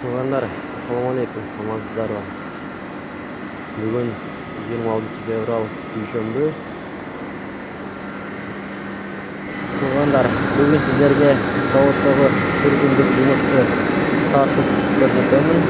Туугандар, assalomu alaykum. Амансыздарбы? Бүгүн 26 февраль дүйшөмбү. Туугандар, бүгүн сиздерге заводдогу бир күндүк жумушту тартып көрсөтөмүн.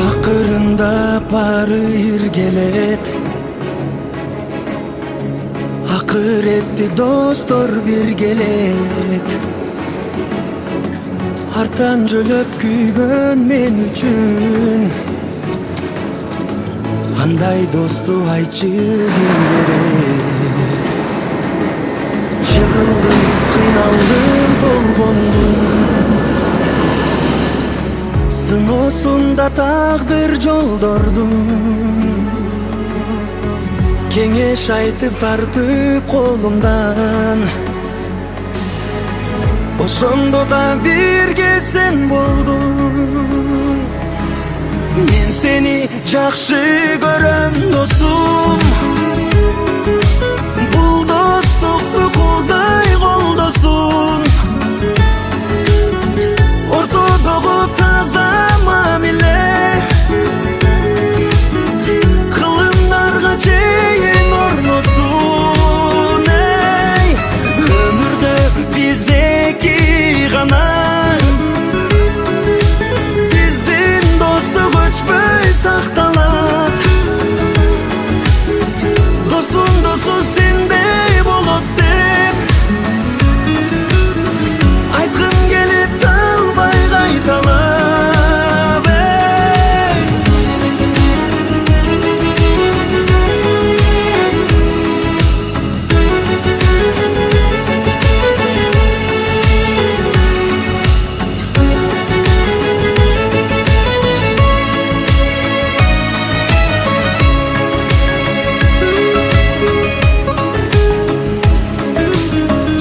Akırında bari irgelet, akır etti dostlar bir gelet. Artan jölöp küygön men üçün, андай досту айтчы ким берет. Жыгылдым, кыйналдым, толгондум, сыноосунда тагдыр жолдордум. Кеңеш айтып тартып колумдан, ошондо да бирге сен болдуң. Мен сени жакшы көрөм досум, бул достукту Кудай колдосун. Ортодогу таза мамиле, кылымдарга чейин орносун. Өмүрдө биз эки гана, биздин достук өчпөй сакталат. Достун досу сендей болот деп айткым келет, албай кайталап.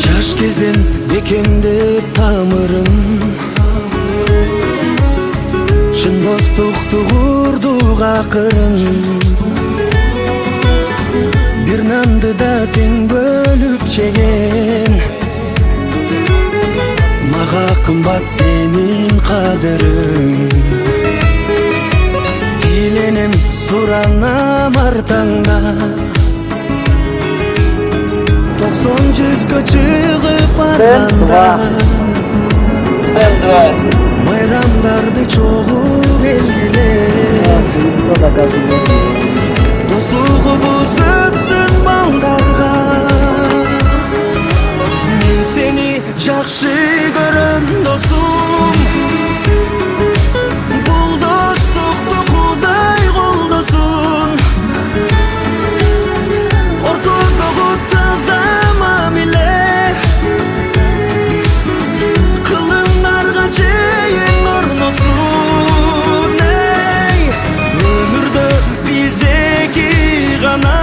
Жаш кезден бекемдеп тамырым, чын достукту курдук акырын. Бир нанды да тең бөлүп жеген, мага кымбат сенин кадырың. Тиленем, суранам артаңда, 90-100-гө чыгып барганда, майрамдарды чогуу белгилеп, достугубуз өтсүн балдарга. Мен сени жакшы көрөм досум, бул достукту Кудай колдосун. Ортодогу таза мамиле, кылымдарга чейин орносун. Өмүрдө биз эки гана,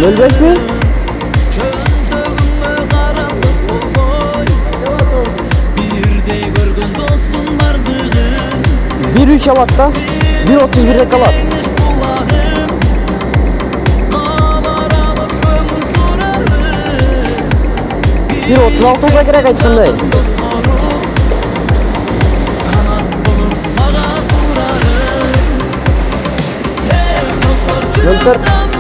05 mi? Çöntөгүңө карап дос болбой бирдей көргөн достун бардыгын 1.3 алат da 1.31'de kalat. Деңиз булагым кабар алып көңүл сурарым 1.36 olsa gerek айтқандай. досторум канат болуп мага турарым достор Жөнтөр. жүрөктөн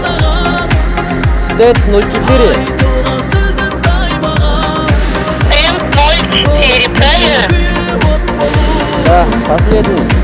4.04. айтылган сөздүн таймаган М04, правильно? күйүп от болуп Да, последний.